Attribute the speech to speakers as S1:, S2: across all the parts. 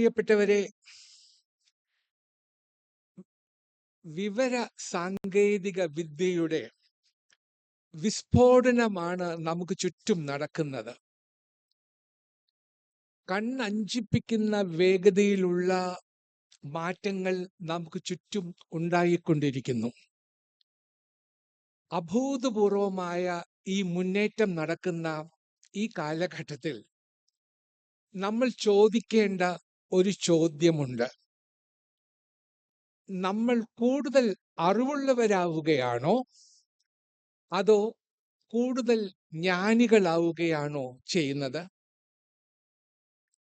S1: പ്രിയപ്പെട്ടവരെ, വിവര സാങ്കേതിക വിദ്യയുടെ വിസ്ഫോടനമാണ് നമുക്ക് ചുറ്റും നടക്കുന്നത്. കണ്ണഞ്ചിപ്പിക്കുന്ന വേഗതയിലുള്ള മാറ്റങ്ങൾ നമുക്ക് ചുറ്റും ഉണ്ടായിക്കൊണ്ടിരിക്കുന്നു. അഭൂതപൂർവമായ ഈ മുന്നേറ്റം നടക്കുന്ന ഈ കാലഘട്ടത്തിൽ നമ്മൾ ചോദിക്കേണ്ട ഒരു ചോദ്യമുണ്ട്. നമ്മൾ കൂടുതൽ അറിവുള്ളവരാവുകയാണോ അതോ കൂടുതൽ ജ്ഞാനികളാവുകയാണോ ചെയ്യുന്നത്?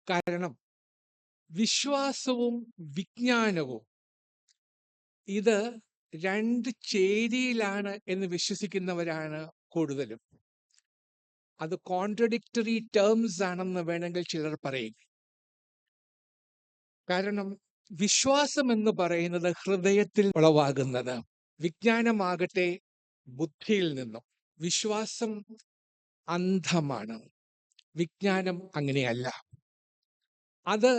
S1: കാരണം വിശ്വാസവും വിജ്ഞാനവും ഇത് രണ്ട് ചേരിയിലാണ് എന്ന് വിശ്വസിക്കുന്നവരാണ് കൂടുതലും. അത് കോൺട്രഡിക്ടറി ടേംസ് ആണെന്ന് വേണമെങ്കിൽ ചിലർ പറയും. കാരണം വിശ്വാസം എന്ന് പറയുന്നത് ഹൃദയത്തിൽ ഉളവാകുന്നത്, വിജ്ഞാനമാകട്ടെ ബുദ്ധിയിൽ നിന്നും. വിശ്വാസം അന്ധമാണ്, വിജ്ഞാനം അങ്ങനെയല്ല. അത്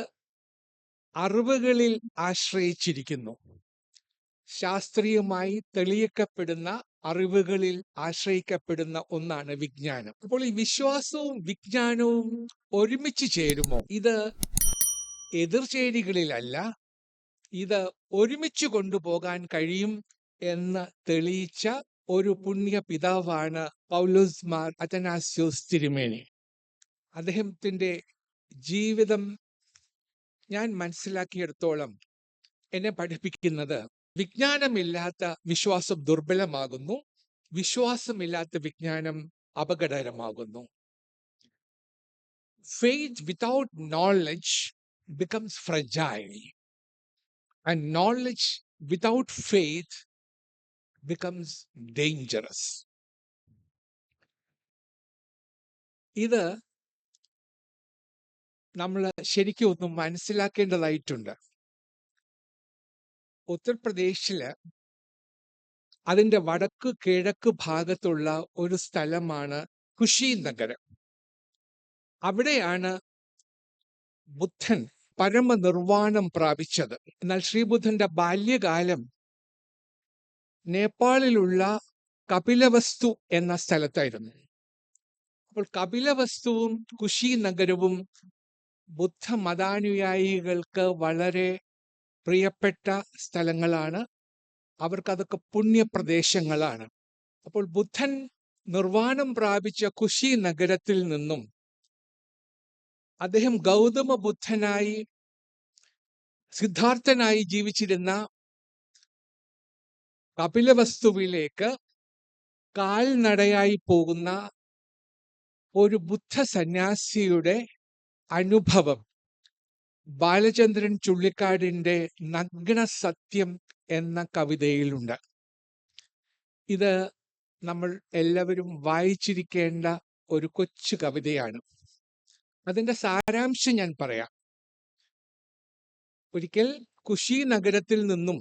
S1: അറിവുകളിൽ ആശ്രയിച്ചിരിക്കുന്നു. ശാസ്ത്രീയമായി തെളിയിക്കപ്പെടുന്ന അറിവുകളിൽ ആശ്രയിക്കപ്പെടുന്ന ഒന്നാണ് വിജ്ഞാനം. അപ്പോൾ ഈ വിശ്വാസവും വിജ്ഞാനവും ഒരുമിച്ച് ചേരുമോ? ഇത് എതിർചേരികളിലല്ല, ഇത് ഒരുമിച്ച് കൊണ്ടുപോകാൻ കഴിയും എന്ന് തെളിയിച്ച ഒരു പുണ്യ പിതാവാണ് പൗലോസ് മാർ അത്തനാസ്യോസ് തിരുമേനി. അദ്ദേഹത്തിന്റെ ജീവിതം ഞാൻ മനസ്സിലാക്കിയെടുത്തോളം എന്നെ പഠിപ്പിക്കുന്നത്, വിജ്ഞാനമില്ലാത്ത വിശ്വാസം ദുർബലമാകുന്നു, വിശ്വാസമില്ലാത്ത വിജ്ഞാനം അപകടകരമാകുന്നു. Faith without knowledge becomes fragile, and knowledge without faith becomes dangerous. ഇത് നമ്മൾ ശരിക്കും ഒന്ന് മനസ്സിലാക്കേണ്ടതായിട്ടുണ്ട്. ഉത്തർപ്രദേശില് അതിൻ്റെ വടക്ക് കിഴക്ക് ഭാഗത്തുള്ള ഒരു സ്ഥലമാണ് കുശീനഗർ. അവിടെയാണ് ബുദ്ധൻ പരമനിർവാണം പ്രാപിച്ചത്. എന്നാൽ ശ്രീബുദ്ധന്റെ ബാല്യകാലം നേപ്പാളിലുള്ള കപിലവസ്തു എന്ന സ്ഥലത്തായിരുന്നു. അപ്പോൾ കപിലവസ്തുവും കുശീനഗരവും ബുദ്ധമതാനുയായികൾക്ക് വളരെ പ്രിയപ്പെട്ട സ്ഥലങ്ങളാണ്. അവർക്കതൊക്കെ പുണ്യപ്രദേശങ്ങളാണ്. അപ്പോൾ ബുദ്ധൻ നിർവാണം പ്രാപിച്ച കുശീനഗരത്തിൽ നിന്നും അദ്ദേഹം ഗൗതമ ബുദ്ധനായി സിദ്ധാർത്ഥനായി ജീവിച്ചിരുന്ന കപിലവസ്തുവിലേക്ക് കാൽനടയായി പോകുന്ന ഒരു ബുദ്ധ സന്യാസിയുടെ അനുഭവം ബാലചന്ദ്രൻ ചുള്ളിക്കാടിന്റെ നഗ്ന സത്യം എന്ന കവിതയിലുണ്ട്. ഇത് നമ്മൾ എല്ലാവരും വായിച്ചിരിക്കേണ്ട ഒരു കൊച്ചു കവിതയാണ്. അതിന്റെ സാരാംശം ഞാൻ പറയാം. ഒരിക്കൽ കുശീനഗരത്തിൽ നിന്നും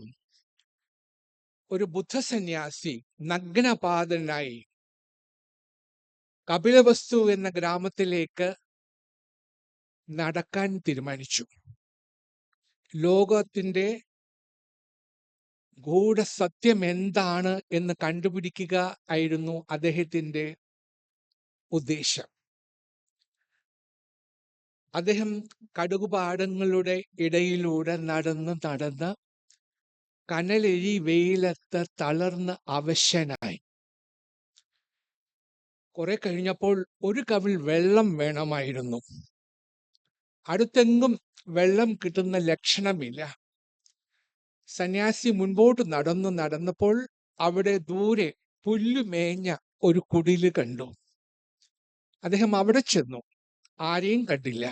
S1: ഒരു ബുദ്ധസന്യാസി നഗ്നപാതനായി കപിലവസ്തു എന്ന ഗ്രാമത്തിലേക്ക് നടക്കാൻ തീരുമാനിച്ചു. ലോകത്തിന്റെ ഗൂഢസത്യം എന്താണ് എന്ന് കണ്ടുപിടിക്കുക ആയിരുന്നു അദ്ദേഹത്തിന്റെ ഉദ്ദേശം. അദ്ദേഹം കടുകുപാടങ്ങളുടെ ഇടയിലൂടെ നടന്ന് കനലെഴി വെയിലത്ത് തളർന്ന് അവശനായി. കുറെ കഴിഞ്ഞപ്പോൾ ഒരു കവിൾ വെള്ളം വേണമായിരുന്നു. അടുത്തെങ്ങും വെള്ളം കിട്ടുന്ന ലക്ഷണമില്ല. സന്യാസി മുൻപോട്ട് നടന്നപ്പോൾ അവിടെ ദൂരെ പുല്ലുമേഞ്ഞ ഒരു കുടില് കണ്ടു. അദ്ദേഹം അവിടെ ചെന്നു. ആരെയും കണ്ടില്ല.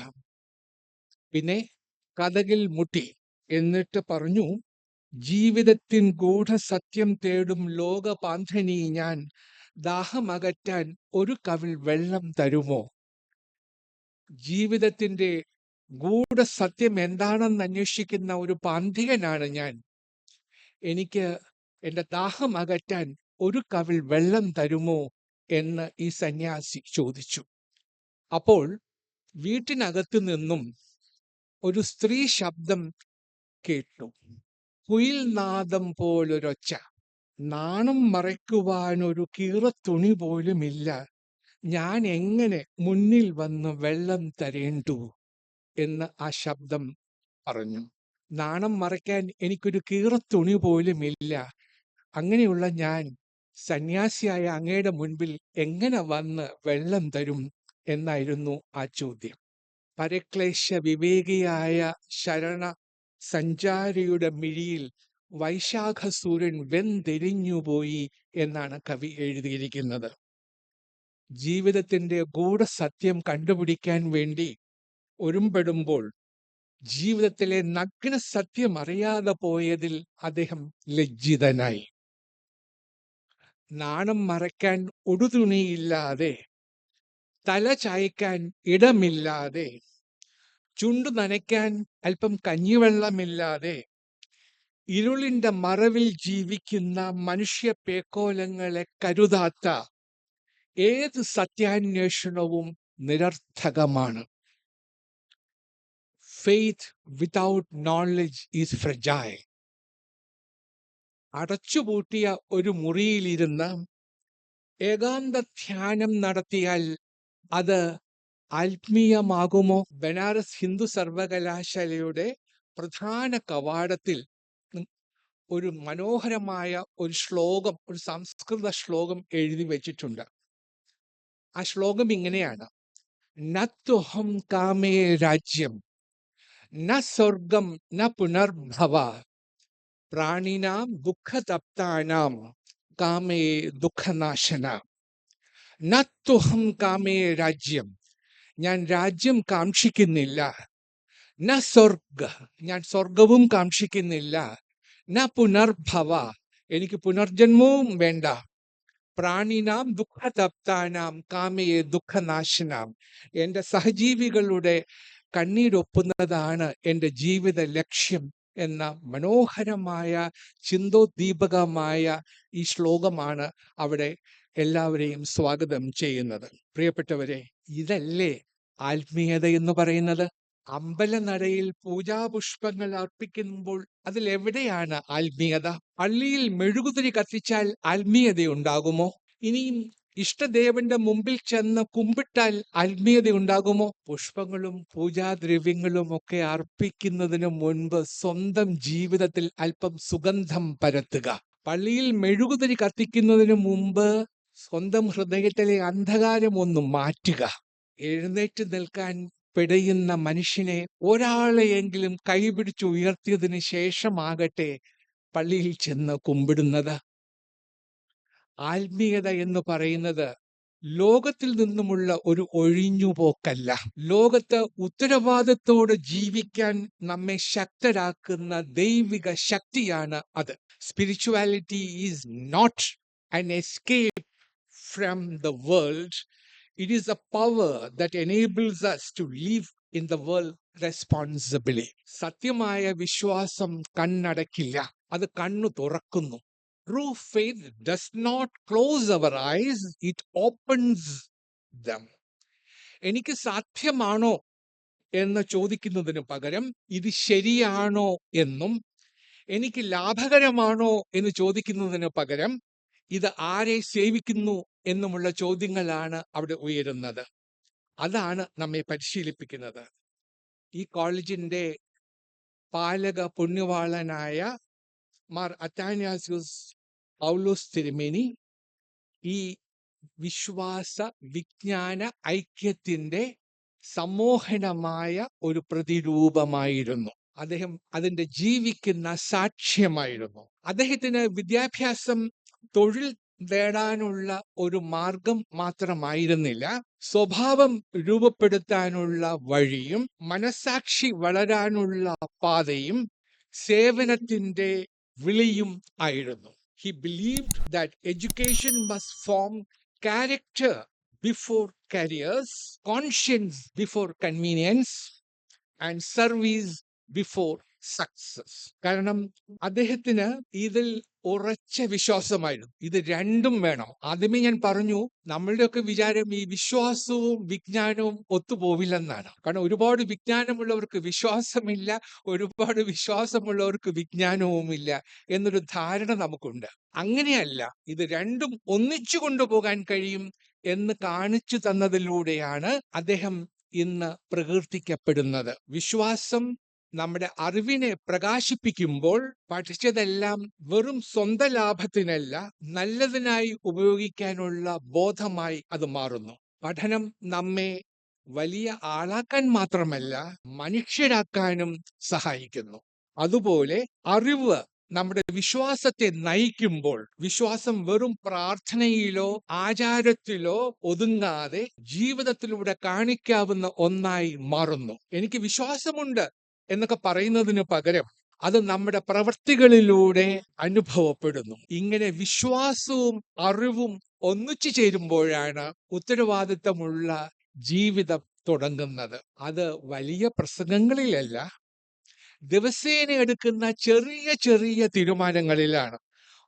S1: പിന്നെ കതകിൽ മുട്ടി. എന്നിട്ട് പറഞ്ഞു, ജീവിതത്തിൻ ഗൂഢസത്യം തേടും ലോകപാന്ഥനി ഞാൻ, ദാഹമകറ്റാൻ ഒരു കവിൾ വെള്ളം തരുമോ? ജീവിതത്തിന്റെ ഗൂഢസത്യം എന്താണെന്ന് അന്വേഷിക്കുന്ന ഒരു പാന്തികനാണ് ഞാൻ. എനിക്ക് എൻ്റെ ദാഹം അകറ്റാൻ ഒരു കവിൾ വെള്ളം തരുമോ എന്ന് ഈ സന്യാസി ചോദിച്ചു. അപ്പോൾ വീട്ടിനകത്തു നിന്നും ഒരു സ്ത്രീ ശബ്ദം കേട്ടു. കുയിൽ നാദം പോലൊരൊച്ച. നാണം മറയ്ക്കുവാൻ ഒരു കീറത്തുണി പോലുമില്ല. ഞാൻ എങ്ങനെ മുന്നിൽ വന്ന് വെള്ളം തരേണ്ടു എന്ന് ആ ശബ്ദം പറഞ്ഞു. നാണം മറയ്ക്കാൻ എനിക്കൊരു കീറത്തുണി പോലുമില്ല. അങ്ങനെയുള്ള ഞാൻ സന്യാസിയായ അങ്ങയുടെ മുൻപിൽ എങ്ങനെ വന്ന് വെള്ളം തരും എന്നായിരുന്നു ആ ചോദ്യം. പരക്ലേശ വിവേകിയായ ശരണ സഞ്ചാരിയുടെ മിഴിയിൽ വൈശാഖ സൂര്യൻ വെന്തെരിഞ്ഞുപോയി എന്നാണ് കവി എഴുതിയിരിക്കുന്നത്. ജീവിതത്തിന്റെ ഗൂഢസത്യം കണ്ടുപിടിക്കാൻ വേണ്ടി ഒരുമ്പെടുമ്പോൾ ജീവിതത്തിലെ നഗ്ന സത്യം അറിയാതെ പോയതിൽ അദ്ദേഹം ലജ്ജിതനായി. നാണം മറയ്ക്കാൻ ഉടുതുണിയില്ലാതെ, തല ചായ്ക്കാൻ ഇടമില്ലാതെ, ചുണ്ടു നനയ്ക്കാൻ അല്പം കഞ്ഞിവെള്ളമില്ലാതെ, ഇരുളിന്റെ മറവിൽ ജീവിക്കുന്ന മനുഷ്യ പേക്കോലങ്ങളെ കരുതാത്ത ഏത് സത്യാന്വേഷണവും നിരർത്ഥകമാണ്. Faith without knowledge is fragile. അടച്ചുപൂട്ടിയ ഒരു മുറിയിലിരുന്ന് ഏകാന്ത ധ്യാനം നടത്തിയാൽ അത് ആത്മീയമാകുമോ? ബനാറസ് ഹിന്ദു സർവകലാശാലയുടെ പ്രധാന കവാടത്തിൽ ഒരു മനോഹരമായ ഒരു ശ്ലോകം, ഒരു സംസ്കൃത ശ്ലോകം എഴുതി വെച്ചിട്ടുണ്ട്. ആ ശ്ലോകം ഇങ്ങനെയാണ്: നത്വഹം കാമേ രാജ്യം ന സ്വർഗം ന പുനർഭവ പ്രാണിനാം ദുഃഖതപ്താനാം കാമേ ദുഃഖനാശന. നത്വഹം കാമേ രാജ്യം, ഞാൻ രാജ്യം കാക്ഷിക്കുന്നില്ല. ന സ്വർഗ, ഞാൻ സ്വർഗവും കാക്ഷിക്കുന്നില്ല. ന പുനർഭവ, എനിക്ക് പുനർജന്മവും വേണ്ട. പ്രാണിനാം ദുഃഖതപ്താനാം കാമയെ ദുഃഖനാശനാം, എൻ്റെ സഹജീവികളുടെ കണ്ണീരൊപ്പുന്നതാണ് എൻ്റെ ജീവിത ലക്ഷ്യം എന്ന മനോഹരമായ ചിന്തോദ്ദീപകമായ ഈ ശ്ലോകമാണ് അവിടെ എല്ലാവരെയും സ്വാഗതം ചെയ്യുന്നത്. പ്രിയപ്പെട്ടവരെ, ഇതല്ലേ ആത്മീയത എന്ന് പറയുന്നത്? അമ്പലനടയിൽ പൂജാപുഷ്പങ്ങൾ അർപ്പിക്കുമ്പോൾ അതിലെവിടെയാണ് ആത്മീയത? പള്ളിയിൽ മെഴുകുതിരി കത്തിച്ചാൽ ആത്മീയത ഉണ്ടാകുമോ? ഇനിയും ഇഷ്ടദേവന്റെ മുമ്പിൽ ചെന്ന് കുമ്പിട്ടാൽ ആത്മീയത ഉണ്ടാകുമോ? പുഷ്പങ്ങളും പൂജാദ്രവ്യങ്ങളും ഒക്കെ അർപ്പിക്കുന്നതിന് മുൻപ് സ്വന്തം ജീവിതത്തിൽ അല്പം സുഗന്ധം പരത്തുക. പള്ളിയിൽ മെഴുകുതിരി കത്തിക്കുന്നതിന് മുമ്പ് സ്വന്തം ഹൃദയത്തിലെ അന്ധകാരം ഒന്ന് മാറ്റുക. എഴുന്നേറ്റ് നിൽക്കാൻ പിടയുന്ന മനുഷ്യനെ ഒരാളെയെങ്കിലും കൈപിടിച്ച് ഉയർത്തിയതിന് ശേഷമാകട്ടെ പള്ളിയിൽ ചെന്ന് കുമ്പിടുന്നത്. ആത്മീയത എന്ന് പറയുന്നത് ലോകത്തിൽ നിന്നുമുള്ള ഒരു ഒഴിഞ്ഞുപോക്കല്ല. ലോകത്ത് ഉത്തരവാദിത്തോടെ ജീവിക്കാൻ നമ്മെ ശക്തരാക്കുന്ന ദൈവിക ശക്തിയാണ് അത്. Spirituality is not an escape from the world. It is a power that enables us to live in the world responsibly. സത്യമായ വിശ്വാസം കണ്ണടക്കില്ല, അത് കണ്ണു തുറക്കുന്നു. True faith does not close our eyes, it opens them. എനിക്ക് സാധ്യമാണോ എന്ന് ചോദിക്കുന്നതിന് പകരം ഇത് ശരിയാണോ എന്നും, എനിക്ക് ലാഭകരമാണോ എന്ന് ചോദിക്കുന്നതിന് പകരം ഇത് ആരെ സേവിക്കുന്നു എന്നുമുള്ള ചോദ്യങ്ങളാണ് അവിടെ ഉയരുന്നത്. അതാണ് നമ്മെ പരിശീലിപ്പിക്കുന്നത്. ഈ കോളേജിന്റെ പാലക പുണ്യവാളനായ മാർ അത്താനാസ്യൂസ് പൗലോസ് തിരുമേനി ഈ വിശ്വാസ വിജ്ഞാന ഐക്യത്തിന്റെ സമ്മോഹനമായ ഒരു പ്രതിരൂപമായിരുന്നു. അദ്ദേഹം അതിന്റെ ജീവിക്കുന്ന സാക്ഷ്യമായിരുന്നു. അദ്ദേഹത്തിന് വിദ്യാഭ്യാസം തൊഴിൽ നേടാനുള്ള ഒരു മാർഗം മാത്രമായിരുന്നില്ല, സ്വഭാവം രൂപപ്പെടുത്താനുള്ള വഴിയും മനസാക്ഷി വളരാനുള്ള പാതയും സേവനത്തിന്റെ വിളിയും ആയിരുന്നു. He believed that education must form character before careers, conscience before convenience, and service before success. കാരണം അദ്ദേഹത്തിന് ഇതിൽ ഉറച്ച വിശ്വാസമായിരുന്നു. ഇത് രണ്ടും വേണം. ആദ്യമേ ഞാൻ പറഞ്ഞു, നമ്മളുടെയൊക്കെ വിചാരം ഈ വിശ്വാസവും വിജ്ഞാനവും ഒത്തുപോവില്ലെന്നാണ്. കാരണം ഒരുപാട് വിജ്ഞാനമുള്ളവർക്ക് വിശ്വാസമില്ല, ഒരുപാട് വിശ്വാസമുള്ളവർക്ക് വിജ്ഞാനവുമില്ല എന്നൊരു ധാരണ നമുക്കുണ്ട്. അങ്ങനെയല്ല, ഇത് രണ്ടും ഒന്നിച്ചു കൊണ്ടുപോകാൻ കഴിയും എന്ന് കാണിച്ചു തന്നതിലൂടെയാണ് അദ്ദേഹം ഇന്ന് പ്രകീർത്തിക്കപ്പെടുന്നത്. വിശ്വാസം നമ്മുടെ അറിവിനെ പ്രകാശിപ്പിക്കുമ്പോൾ പഠിച്ചതെല്ലാം വെറും സ്വന്തം ലാഭത്തിനല്ല, നല്ലതിനായി ഉപയോഗിക്കാനുള്ള ബോധമായി അത് മാറുന്നു. പഠനം നമ്മെ വലിയ ആളാക്കാൻ മാത്രമല്ല, മനുഷ്യരാക്കാനും സഹായിക്കുന്നു. അതുപോലെ അറിവ് നമ്മുടെ വിശ്വാസത്തെ നയിക്കുമ്പോൾ, വിശ്വാസം വെറും പ്രാർത്ഥനയിലോ ആചാരത്തിലോ ഒതുങ്ങാതെ ജീവിതത്തിലൂടെ കാണിക്കാവുന്ന ഒന്നായി മാറുന്നു. എനിക്ക് വിശ്വാസമുണ്ട് എന്നൊക്കെ പറയുന്നതിന് പകരം അത് നമ്മുടെ പ്രവൃത്തികളിലൂടെ അനുഭവപ്പെടുന്നു. ഇങ്ങനെ വിശ്വാസവും അറിവും ഒന്നിച്ചു ചേരുമ്പോഴാണ് ഉത്തരവാദിത്തമുള്ള ജീവിതം തുടങ്ങുന്നത്. അത് വലിയ പ്രസംഗങ്ങളിലല്ല, ദിവസേന എടുക്കുന്ന ചെറിയ ചെറിയ തീരുമാനങ്ങളിലാണ്.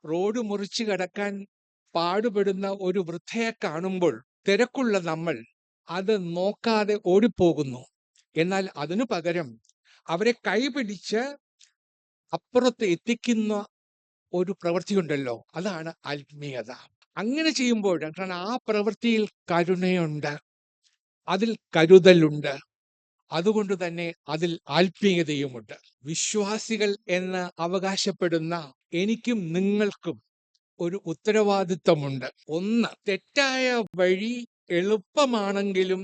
S1: റോഡ് മുറിച്ചു കടക്കാൻ പാടുപെടുന്ന ഒരു വൃദ്ധയെ കാണുമ്പോൾ തിരക്കുള്ള നമ്മൾ അത് നോക്കാതെ ഓടിപ്പോകുന്നു. എന്നാൽ അതിനു പകരം അവരെ കൈപിടിച്ച് അപ്പുറത്ത് എത്തിക്കുന്ന ഒരു പ്രവൃത്തിയുണ്ടല്ലോ, അതാണ് ആത്മീയത. അങ്ങനെ ചെയ്യുമ്പോൾ, കാരണം ആ പ്രവൃത്തിയിൽ കരുണയുണ്ട്, അതിൽ കരുതലുണ്ട്, അതുകൊണ്ട് തന്നെ അതിൽ ആത്മീയതയുമുണ്ട്. വിശ്വാസികൾ എന്ന് അവകാശപ്പെടുന്ന എനിക്കും നിങ്ങൾക്കും ഒരു ഉത്തരവാദിത്വമുണ്ട്. ഒന്ന്, തെറ്റായ വഴി എളുപ്പമാണെങ്കിലും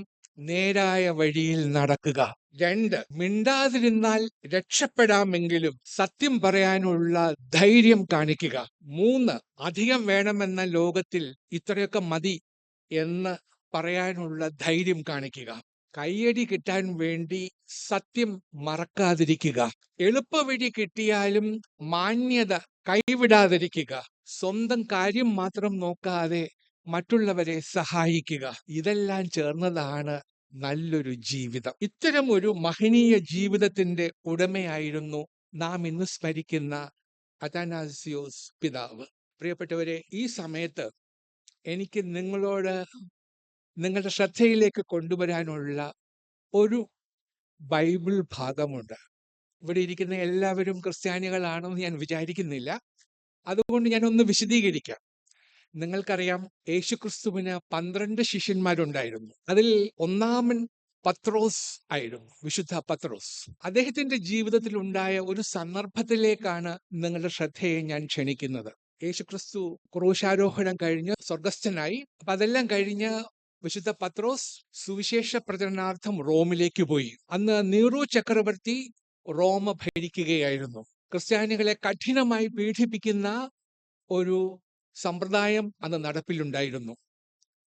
S1: നേരായ വഴിയിൽ നടക്കുക. രണ്ട്, മിണ്ടാതിരുന്നാൽ രക്ഷപ്പെടാമെങ്കിലും സത്യം പറയാനുള്ള ധൈര്യം കാണിക്കുക. മൂന്ന്, അധികം വേണമെന്ന ലോകത്തിൽ ഇത്രയൊക്കെ മതി എന്ന് പറയാനുള്ള ധൈര്യം കാണിക്കുക. കയ്യടി കിട്ടാൻ വേണ്ടി സത്യം മറക്കാതിരിക്കുക. എളുപ്പവഴി കിട്ടിയാലും മാന്യത കൈവിടാതിരിക്കുക. സ്വന്തം കാര്യം മാത്രം നോക്കാതെ മറ്റുള്ളവരെ സഹായിക്കുക. ഇതെല്ലാം ചേർന്നതാണ് നല്ലൊരു ജീവിതം. ഇത്തരം ഒരു മഹനീയ ജീവിതത്തിന്റെ ഉടമയായിരുന്നു നാം ഇന്ന് സ്മരിക്കുന്ന അഥാനാസിയോസ് പിതാവ്. പ്രിയപ്പെട്ടവരെ, ഈ സമയത്ത് എനിക്ക് നിങ്ങളോട് നിങ്ങളുടെ ശ്രദ്ധയിലേക്ക് കൊണ്ടുവരാനുള്ള ഒരു ബൈബിൾ ഭാഗമുണ്ട്. ഇവിടെ ഇരിക്കുന്ന എല്ലാവരും ക്രിസ്ത്യാനികളാണെന്ന് ഞാൻ വിചാരിക്കുന്നില്ല. അതുകൊണ്ട് ഞാനൊന്ന് വിശദീകരിക്കാം. നിങ്ങൾക്കറിയാം, യേശുക്രിസ്തുവിന് 12 ശിഷ്യന്മാരുണ്ടായിരുന്നു. അതിൽ ഒന്നാമൻ പത്രോസ് ആയിരുന്നു, വിശുദ്ധ പത്രോസ്. അദ്ദേഹത്തിന്റെ ജീവിതത്തിൽ ഉണ്ടായ ഒരു സന്ദർഭത്തിലേക്കാണ് നിങ്ങളുടെ ശ്രദ്ധയെ ഞാൻ ക്ഷണിക്കുന്നത്. യേശുക്രിസ്തു ക്രൂശാരോഹണം കഴിഞ്ഞ് സ്വർഗസ്ഥനായി. അപ്പൊ അതെല്ലാം കഴിഞ്ഞ് വിശുദ്ധ പത്രോസ് സുവിശേഷ പ്രചരണാർത്ഥം റോമിലേക്ക് പോയി. അന്ന് നീറോ ചക്രവർത്തി റോമ ഭരിക്കുകയായിരുന്നു. ക്രിസ്ത്യാനികളെ കഠിനമായി പീഡിപ്പിക്കുന്ന ഒരു സമ്പ്രദായം അന്ന് നടപ്പിലുണ്ടായിരുന്നു.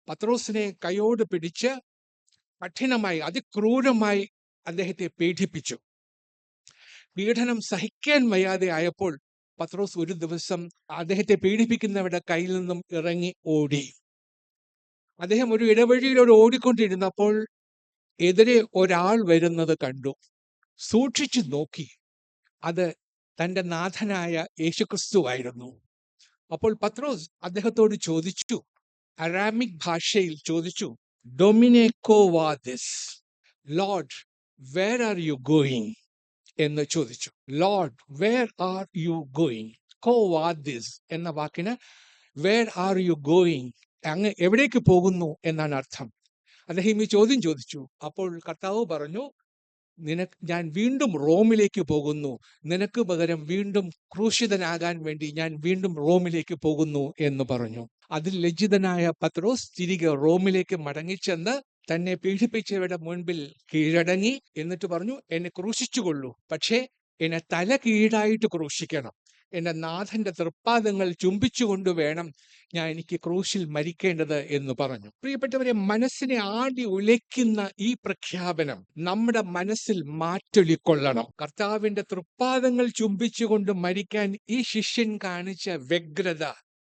S1: പത്രോസിനെ കൈയോട് പിടിച്ച് കഠിനമായി, അതിക്രൂരമായി അദ്ദേഹത്തെ പീഡിപ്പിച്ചു. പീഡനം സഹിക്കാൻ വയ്യാതെ ആയപ്പോൾ പത്രോസ് ഒരു ദിവസം അദ്ദേഹത്തെ പീഡിപ്പിക്കുന്നവരുടെ കയ്യിൽ നിന്നും ഇറങ്ങി ഓടി. അദ്ദേഹം ഒരു ഇടവഴിയിലൂടെ ഓടിക്കൊണ്ടിരുന്നപ്പോൾ എതിരെ ഒരാൾ വരുന്നത് കണ്ടു. സൂക്ഷിച്ചു നോക്കി, അത് തൻ്റെ നാഥനായ യേശുക്രിസ്തു ആയിരുന്നു. അപ്പോൾ പത്രോസ് അദ്ദേഹത്തോട് ചോദിച്ചു, അരാമിക് ഭാഷയിൽ ചോദിച്ചു, ഡൊമിനേക്കോ വാദിസ്, Lord where are you going എന്ന് ചോദിച്ചു. Lord where are you going. കോ വാദിസ് എന്ന വാക്കിന് വേർ ആർ യു ഗോയിങ്, അങ്ങ് എവിടേക്ക് പോകുന്നു എന്നാണ് അർത്ഥം. അദ്ദേഹം ഈ ചോദ്യം ചോദിച്ചു. അപ്പോൾ കർത്താവ് പറഞ്ഞു, ഞാൻ വീണ്ടും റോമിലേക്ക് പോകുന്നു, നിനക്ക് പകരം വീണ്ടും ക്രൂശിതനാകാൻ വേണ്ടി ഞാൻ വീണ്ടും റോമിലേക്ക് പോകുന്നു എന്ന് പറഞ്ഞു. അതിൽ ലജ്ജിതനായ പത്രോസ് തിരികെ റോമിലേക്ക് മടങ്ങിച്ചെന്ന് തന്നെ പീഡിപ്പിച്ചവരുടെ മുൻപിൽ കീഴടങ്ങി. എന്നിട്ട് പറഞ്ഞു, എന്നെ ക്രൂശിച്ചുകൊള്ളൂ, പക്ഷേ എന്നെ തല കീഴായിട്ട് ക്രൂശിക്കണം. എന്റെ നാഥന്റെ തൃപ്പാദങ്ങൾ ചുംബിച്ചുകൊണ്ട് വേണം എനിക്ക് ക്രൂശിൽ മരിക്കേണ്ടത് എന്ന് പറഞ്ഞു. പ്രിയപ്പെട്ടവരെ, മനസ്സിനെ ആടി ഉലയ്ക്കുന്ന ഈ പ്രഖ്യാപനം നമ്മുടെ മനസ്സിൽ മാറ്റൊലിക്കൊള്ളണം. കർത്താവിന്റെ തൃപ്പാദങ്ങൾ ചുംബിച്ചുകൊണ്ട് മരിക്കാൻ ഈ ശിഷ്യൻ കാണിച്ച വ്യഗ്രത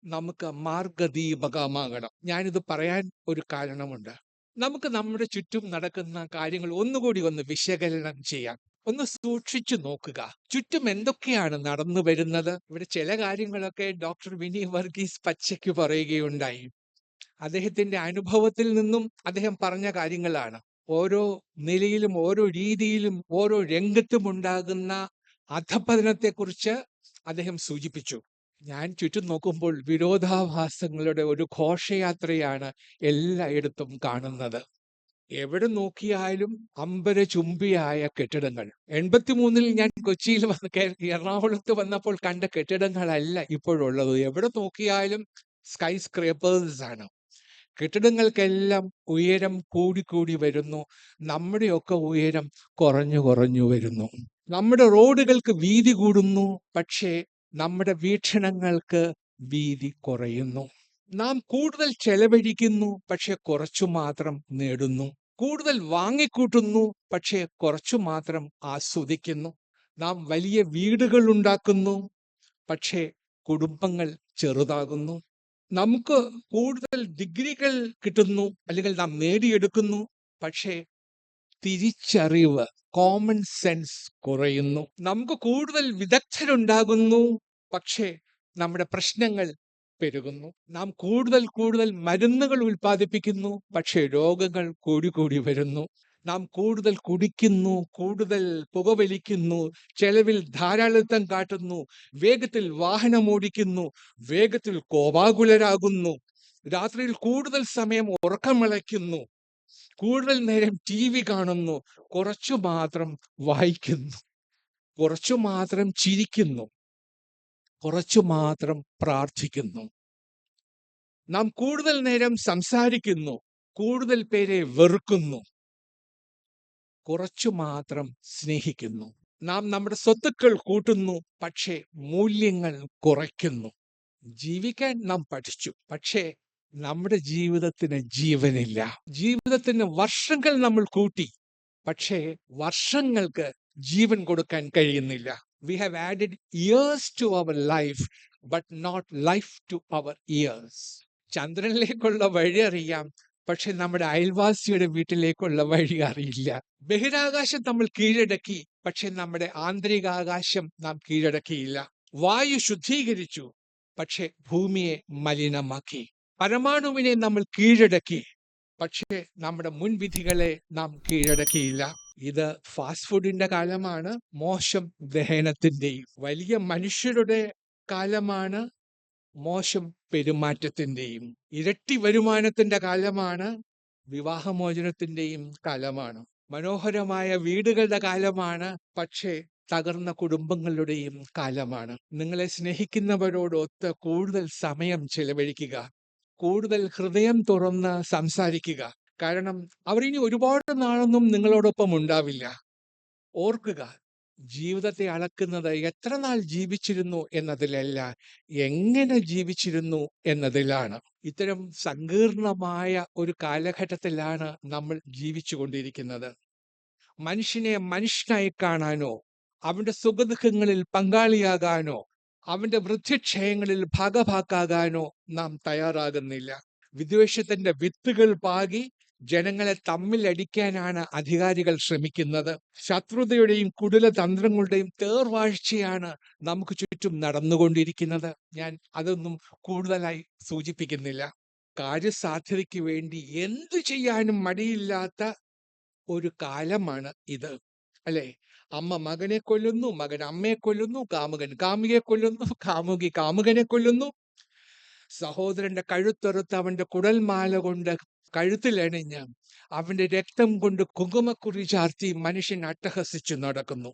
S1: നമുക്ക് മാർഗദീപകമാകണം. ഞാനിത് പറയാൻ ഒരു കാരണമുണ്ട്. നമുക്ക് നമ്മുടെ ചുറ്റും നടക്കുന്ന കാര്യങ്ങൾ ഒന്നുകൂടി ഒന്ന് വിശകലനം ചെയ്യാം. ഒന്ന് സൂക്ഷിച്ചു നോക്കുക, ചുറ്റും എന്തൊക്കെയാണ് നടന്നു വരുന്നത്. ഇവിടെ ചില കാര്യങ്ങളൊക്കെ ഡോക്ടർ വിനി വർഗീസ് പച്ചയ്ക്ക് പറയുകയുണ്ടായി. അദ്ദേഹത്തിന്റെ അനുഭവത്തിൽ നിന്നും അദ്ദേഹം പറഞ്ഞ കാര്യങ്ങളാണ്. ഓരോ നിലയിലും ഓരോ രീതിയിലും ഓരോ രംഗത്തും ഉണ്ടാകുന്ന അധപതനത്തെക്കുറിച്ച് അദ്ദേഹം സൂചിപ്പിച്ചു. ഞാൻ ചുറ്റും നോക്കുമ്പോൾ വിരോധാഭാസങ്ങളുടെ ഒരു ഘോഷയാത്രയാണ് എല്ലായിടത്തും കാണുന്നത്. എവിടെ നോക്കിയാലും അമ്പരചുംബിയായ കെട്ടിടങ്ങൾ. 83-ൽ ഞാൻ കൊച്ചിയിൽ എറണാകുളത്ത് വന്നപ്പോൾ കണ്ട കെട്ടിടങ്ങളല്ല ഇപ്പോഴുള്ളത്. എവിടെ നോക്കിയാലും സ്കൈ സ്ക്രേപ്പേഴ്സ് ആണ്. കെട്ടിടങ്ങൾക്കെല്ലാം ഉയരം കൂടിക്കൂടി വരുന്നു. നമ്മുടെയൊക്കെ ഉയരം കുറഞ്ഞു കുറഞ്ഞു വരുന്നു. നമ്മുടെ റോഡുകൾക്ക് വീതി കൂടുന്നു, പക്ഷേ നമ്മുടെ വീക്ഷണങ്ങൾക്ക് വീതി കുറയുന്നു. നാം കൂടുതൽ ചെലവഴിക്കുന്നു, പക്ഷെ കുറച്ചു മാത്രം നേടുന്നു. കൂടുതൽ വാങ്ങിക്കൂട്ടുന്നു, പക്ഷെ കുറച്ചു മാത്രം ആസ്വദിക്കുന്നു. നാം വലിയ വീടുകൾ ഉണ്ടാക്കുന്നു, പക്ഷേ കുടുംബങ്ങൾ ചെറുതാകുന്നു. നമുക്ക് കൂടുതൽ ഡിഗ്രികൾ കിട്ടുന്നു, അല്ലെങ്കിൽ നാം നേടിയെടുക്കുന്നു, പക്ഷേ തിരിച്ചറിവ്, കോമൺ സെൻസ് കുറയുന്നു. നമുക്ക് കൂടുതൽ വിദഗ്ധരുണ്ടാകുന്നു, പക്ഷേ നമ്മുടെ പ്രശ്നങ്ങൾ പെരുകുന്നു. നാം കൂടുതൽ മരുന്നുകൾ ഉൽപ്പാദിപ്പിക്കുന്നു, പക്ഷേ രോഗങ്ങൾ കൂടി വരുന്നു. നാം കൂടുതൽ കുടിക്കുന്നു, കൂടുതൽ പുകവലിക്കുന്നു, ചെലവിൽ ധാരാളിത്തം കാട്ടുന്നു, വേഗത്തിൽ വാഹനം ഓടിക്കുന്നു, വേഗത്തിൽ കോപാകുലരാകുന്നു, രാത്രിയിൽ കൂടുതൽ സമയം ഉറക്കമിളയ്ക്കുന്നു, കൂടുതൽ നേരം TV കാണുന്നു, കുറച്ചു മാത്രം വായിക്കുന്നു, കുറച്ചു മാത്രം ചിരിക്കുന്നു, കുറച്ചു മാത്രം പ്രാർത്ഥിക്കുന്നു. നാം കൂടുതൽ നേരം സംസാരിക്കുന്നു, കൂടുതൽ പേരെ വെറുക്കുന്നു, കുറച്ചു മാത്രം സ്നേഹിക്കുന്നു. നാം നമ്മുടെ സ്വത്തുക്കൾ കൂട്ടുന്നു, പക്ഷേ മൂല്യങ്ങൾ കുറയ്ക്കുന്നു. ജീവിക്കാൻ നാം പഠിച്ചു, പക്ഷേ നമ്മുടെ ജീവിതത്തിന് ജീവനില്ല. ജീവിതത്തിന് വർഷങ്ങൾ നമ്മൾ കൂട്ടി, പക്ഷേ വർഷങ്ങൾക്ക് ജീവൻ കൊടുക്കാൻ കഴിയുന്നില്ല. We have added years to our life, but not life to our years. ചന്ദ്രനിലേക്കുള്ള വഴി അറിയാം, പക്ഷെ നമ്മുടെ അയൽവാസിയുടെ വീട്ടിലേക്കുള്ള വഴി അറിയില്ല. ബഹിരാകാശം നമ്മൾ കീഴടക്കി, പക്ഷെ നമ്മുടെ ആന്തരികാകാശം നാം കീഴടക്കിയില്ല. വായു ശുദ്ധീകരിച്ചു, പക്ഷെ ഭൂമിയെ മലിനമാക്കി. പരമാണുവിനെ നമ്മൾ കീഴടക്കി, പക്ഷേ നമ്മുടെ മുൻവിധികളെ നാം കീഴടക്കിയില്ല. ഇത് ഫാസ്റ്റ് ഫുഡിന്റെ കാലമാണ്, മോശം ദഹനത്തിന്റെയും. വലിയ മനുഷ്യരുടെ കാലമാണ്, മോശം പെരുമാറ്റത്തിന്റെയും. ഇരട്ടി വരുമാനത്തിന്റെ കാലമാണ്, വിവാഹമോചനത്തിന്റെയും കാലമാണ്. മനോഹരമായ വീടുകളുടെ കാലമാണ്, പക്ഷേ തകർന്ന കുടുംബങ്ങളുടെയും കാലമാണ്. നിങ്ങളെ സ്നേഹിക്കുന്നവരോടൊത്ത് കൂടുതൽ സമയം ചെലവഴിക്കുക, കൂടുതൽ ഹൃദയം തുറന്ന് സംസാരിക്കുക. കാരണം അവർ ഇനി ഒരുപാട് നാളൊന്നും നിങ്ങളോടൊപ്പം ഉണ്ടാവില്ല. ഓർക്കുക, ജീവിതത്തെ അളക്കുന്നത് എത്ര നാൾ ജീവിച്ചിരുന്നു എന്നതിലല്ല, എങ്ങനെ ജീവിച്ചിരുന്നു എന്നതിലാണ്. ഇത്തരം സങ്കീർണമായ ഒരു കാലഘട്ടത്തിലാണ് നമ്മൾ ജീവിച്ചു കൊണ്ടിരിക്കുന്നത്. മനുഷ്യനെ മനുഷ്യനായി കാണാനോ, അവന്റെ സുഖദുഃഖങ്ങളിൽ പങ്കാളിയാകാനോ, അവന്റെ വൃദ്ധിക്ഷയങ്ങളിൽ ഭാഗഭാക്കാകാനോ നാം തയ്യാറാകുന്നില്ല. വിദ്വേഷത്തിന്റെ വിത്തുകൾ പാകി ജനങ്ങളെ തമ്മിലടിക്കാനാണ് അധികാരികൾ ശ്രമിക്കുന്നത്. ശത്രുതയുടെയും കുടിലതന്ത്രങ്ങളുടെയും തേർവാഴ്ചയാണ് നമുക്ക് ചുറ്റും നടന്നുകൊണ്ടിരിക്കുന്നത്. ഞാൻ അതൊന്നും കൂടുതലായി സൂചിപ്പിക്കുന്നില്ല. കാര്യസാധ്യതയ്ക്ക് വേണ്ടി എന്തു ചെയ്യാനും മടിയില്ലാത്ത ഒരു കാലമാണ് ഇത്, അല്ലെ? അമ്മ മകനെ കൊല്ലുന്നു, മകൻ അമ്മയെ കൊല്ലുന്നു, കാമുകൻ കാമുകയെ കൊല്ലുന്നു, കാമുകി കാമുകനെ കൊല്ലുന്നു. സഹോദരന്റെ കഴുത്തെറുത്ത് അവന്റെ കുടൽമാല കൊണ്ട് കഴുത്തിലണിഞ്ഞ് അവന്റെ രക്തം കൊണ്ട് കുങ്കുമക്കുറി ചാർത്തി മനുഷ്യൻ അട്ടഹസിച്ചു നടക്കുന്നു.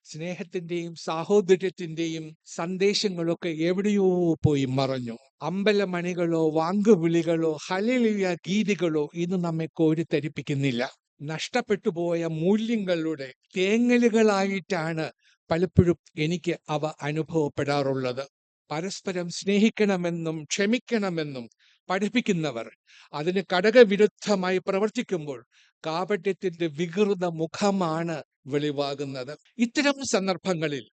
S1: സ്നേഹത്തിന്റെയും സാഹോദര്യത്തിന്റെയും സന്ദേശങ്ങളൊക്കെ എവിടെയോ പോയി മറഞ്ഞു. അമ്പലമണികളോ വാങ്കുവിളികളോ ഹല്ലേലൂയ ഗീതികളോ ഇന്ന് നമ്മെ കോരിത്തരിപ്പിക്കുന്നില്ല. നഷ്ടപ്പെട്ടു പോയ മൂല്യങ്ങളുടെ തേങ്ങലുകളായിട്ടാണ് പലപ്പോഴും എനിക്ക് അവ അനുഭവപ്പെടാറുള്ളത്. പരസ്പരം സ്നേഹിക്കണമെന്നും ക്ഷമിക്കണമെന്നും പഠിപ്പിക്കുന്നവർ അതിന് ഘടകവിരുദ്ധമായി പ്രവർത്തിക്കുമ്പോൾ കാപട്യത്തിന്റെ വികൃത മുഖമാണ് വെളിവാകുന്നത്. ഇത്തരം സന്ദർഭങ്ങളിൽ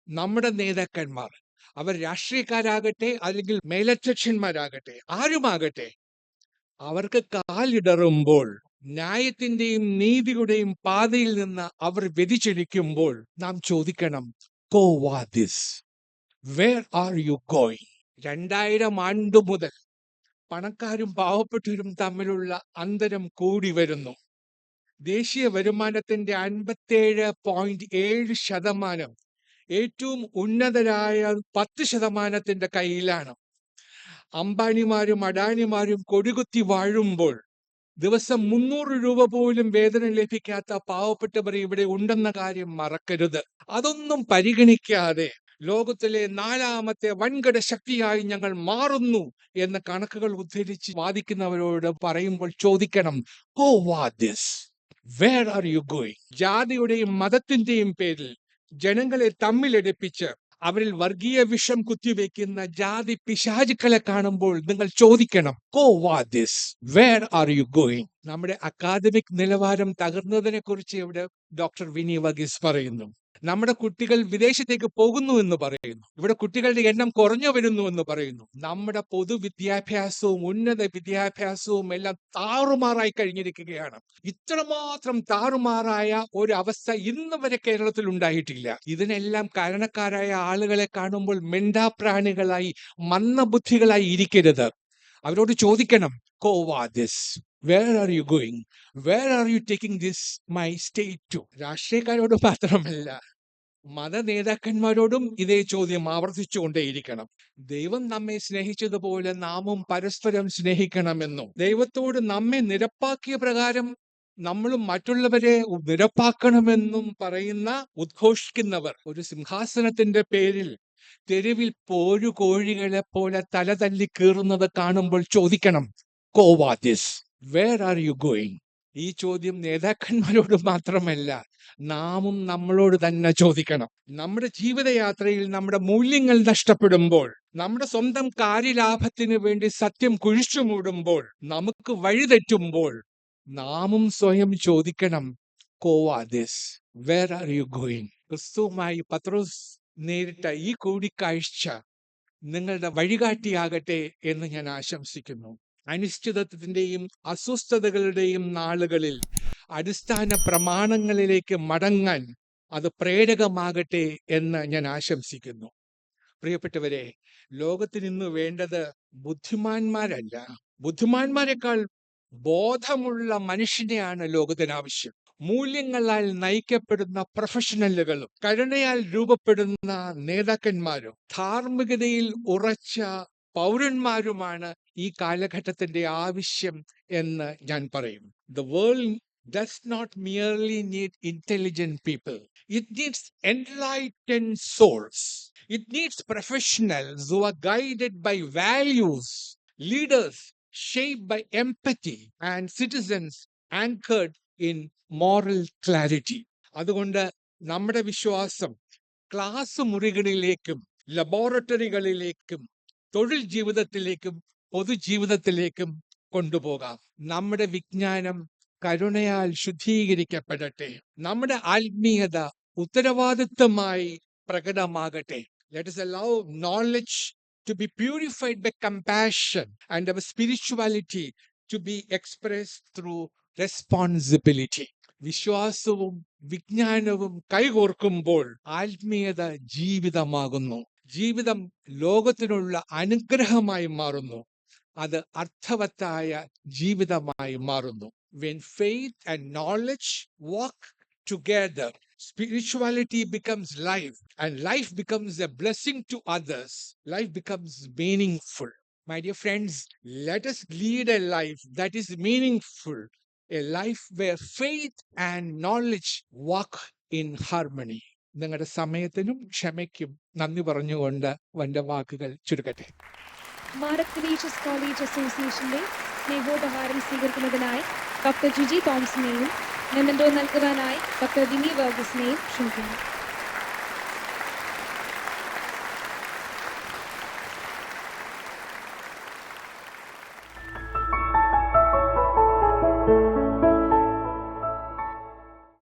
S1: നമ്മുടെ നേതാക്കന്മാർ, അവർ രാഷ്ട്രീയക്കാരാകട്ടെ അല്ലെങ്കിൽ മേലധ്യക്ഷന്മാരാകട്ടെ, ആരുമാകട്ടെ, അവർക്ക് കാലിടറുമ്പോൾ ന്യായത്തിന്റെയും നീതിയുടെയും പാതയിൽ നിന്ന് അവർ വ്യതിചലിക്കുമ്പോൾ നാം ചോദിക്കണം, "Go what this? Where are you going?" 2000 ആണ്ട് മുതൽ പണക്കാരും പാവപ്പെട്ടവരും തമ്മിലുള്ള അന്തരം കൂടി വരുന്നു. ദേശീയ വരുമാനത്തിന്റെ 57.7% ഏറ്റവും ഉന്നതരായ 10% കയ്യിലാണ്. അംബാനിമാരും അഡാനിമാരും കൊടികുത്തി വാഴുമ്പോൾ ദിവസം 300 രൂപ പോലും വേതനം ലഭിക്കാത്ത പാവപ്പെട്ടവർ ഇവിടെ ഉണ്ടെന്ന കാര്യം മറക്കരുത്. അതൊന്നും പരിഗണിക്കാതെ ലോകത്തിലെ 4ാമത്തെ വൻകിട ശക്തിയായി ഞങ്ങൾ മാറുന്നു എന്ന കണക്കുകൾ ഉദ്ധരിച്ച് വാദിക്കുന്നവരോട് പറയുമ്പോൾ ചോദിക്കണം, "Who was this? Where are you going?" ജാതിയുടെയും മതത്തിന്റെയും പേരിൽ ജനങ്ങളെ തമ്മിലടിപ്പിച്ച് അവരിൽ വർഗീയ വിഷം കുത്തിവെക്കുന്ന ജാതി പിശാചുക്കളെ കാണുമ്പോൾ നിങ്ങൾ ചോദിക്കണം, "Go what this? Where are you going?" നമ്മുടെ അക്കാദമിക് നിലവാരം തകർന്നതിനെ കുറിച്ച് ഇവിടെ ഡോക്ടർ വിനി വർഗീസ് പറയുന്നു. നമ്മുടെ കുട്ടികൾ വിദേശത്തേക്ക് പോകുന്നു എന്ന് പറയുന്നു. ഇവിടെ കുട്ടികളുടെ എണ്ണം കുറഞ്ഞു വരുന്നു എന്ന് പറയുന്നു. നമ്മുടെ പൊതുവിദ്യാഭ്യാസവും ഉന്നത വിദ്യാഭ്യാസവും എല്ലാം താറുമാറായി കഴിഞ്ഞിരിക്കുകയാണ്. ഇത്രമാത്രം താറുമാറായ ഒരു അവസ്ഥ ഇന്ന് വരെ കേരളത്തിൽ ഉണ്ടായിട്ടില്ല. ഇതിനെല്ലാം കാരണക്കാരായ ആളുകളെ കാണുമ്പോൾ മിണ്ടാപ്രാണികളായി മന്ദബുദ്ധികളായി ഇരിക്കരുത്. അവരോട് ചോദിക്കണം, "Go what this? Where are you going? Where are you taking this my state to?" രാഷ്ട്രീയക്കാരോട് മാത്രമല്ല, മത നേതാക്കന്മാരോടും ഇതേ ചോദ്യം ആവർത്തിച്ചുകൊണ്ടേയിരിക്കണം. ദൈവം നമ്മെ സ്നേഹിച്ചതുപോലെ നാമും പരസ്പരം സ്നേഹിക്കണമെന്നും ദൈവത്തോട് നമ്മെ നിരപ്പാക്കിയ പ്രകാരം നമ്മളും മറ്റുള്ളവരെ നിരപ്പാക്കണമെന്നും ഉദ്ഘോഷിക്കുന്നവർ ഒരു സിംഹാസനത്തിന്റെ പേരിൽ തെരുവിൽ കോഴികളെ പോലെ തല തല്ലി കീറുന്നത് കാണുമ്പോൾ ചോദിക്കണം, "Go what this? Where are you going?" ഈ ചോദ്യം നേതാക്കന്മാരോട് മാത്രമല്ല, നാമും നമ്മളോട് തന്നെ ചോദിക്കണം. നമ്മുടെ ജീവിതയാത്രയിൽ നമ്മുടെ മൂല്യങ്ങൾ നഷ്ടപ്പെടുമ്പോൾ, നമ്മുടെ സ്വന്തം കാര്യലാഭത്തിന് വേണ്ടി സത്യം കുഴിച്ചു മൂടുമ്പോൾ, നമുക്ക് വഴിതെറ്റുമ്പോൾ നാമും സ്വയം ചോദിക്കണം, "Go what this? Where are you going?" ക്രിസ്തുവുമായി പത്രോസ് നേരിട്ട ഈ കൂടിക്കാഴ്ച നിങ്ങളുടെ വഴികാട്ടിയാകട്ടെ എന്ന് ഞാൻ ആശംസിക്കുന്നു. അനിശ്ചിതത്വത്തിന്റെയും അസ്വസ്ഥതകളുടെയും നാളുകളിൽ അടിസ്ഥാന പ്രമാണങ്ങളിലേക്ക് മടങ്ങാൻ അത് പ്രേരകമാകട്ടെ എന്ന് ഞാൻ ആശംസിക്കുന്നു. പ്രിയപ്പെട്ടവരെ, ലോകത്തിന് ഇന്ന് വേണ്ടത് ബുദ്ധിമാന്മാരല്ല, ബുദ്ധിമാന്മാരെക്കാൾ ബോധമുള്ള മനുഷ്യനെയാണ് ലോകത്തിന് ആവശ്യം. മൂല്യങ്ങളാൽ നയിക്കപ്പെടുന്ന പ്രൊഫഷണലുകളും കരുണയാൽ രൂപപ്പെടുന്ന നേതാക്കന്മാരും ധാർമ്മികതയിൽ ഉറച്ച പൗരന്മാരുമാണ് ഈ കാലഘട്ടത്തിന്റെ ആവശ്യം എന്ന് ഞാൻ പറയും. The world does not merely need intelligent people. It needs enlightened souls. It needs professionals who are guided by values, leaders shaped by empathy, and citizens anchored in moral clarity. അതുകൊണ്ട് നമ്മുടെ വിശ്വാസം ക്ലാസ് മുറികളിലേക്കും ലബോറട്ടറികളിലേക്കും തൊഴിൽ ജീവിതത്തിലേക്കും പൊതുജീവിതത്തിലേക്കും കൊണ്ടുപോകാം. നമ്മുടെ വിജ്ഞാനം കരുണയാൽ ശുദ്ധീകരിക്കപ്പെടട്ടെ. നമ്മുടെ ആത്മീയത ഉത്തരവാദിത്വമായി പ്രകടമാകട്ടെ. Let us allow knowledge to be purified by compassion and our spirituality to be expressed through responsibility. വിശ്വാസവും വിജ്ഞാനവും കൈകോർക്കുമ്പോൾ ആത്മീയത ജീവിതമാകുന്നു. ജീവിതം ലോകത്തിനുള്ള അനുഗ്രഹമായി മാറുന്നു. അത് അർത്ഥവത്തായ ജീവിതമായി മാറുന്നു. When faith and knowledge walk together, spirituality becomes life, and life becomes a blessing to others. Life becomes meaningful. My dear friends, let us lead a life that is meaningful, a life where faith and knowledge walk in harmony. നിങ്ങളുടെ സമയത്തിനും ക്ഷമയ്ക്കും നന്ദി പറഞ്ഞുകൊണ്ട് എൻ്റെ വാക്കുകൾ ചുരുക്കട്ടെ.
S2: Mar Athanasius college അസോസിയേഷന്റെ സ്നേഹോപഹാരം സ്വീകരിക്കുന്നതിനായി doctor Jiji തോമസിനെയും memento നൽകുവാനായി doctor വിനി വർഗീസിനെയും ക്ഷണിക്കുന്നു.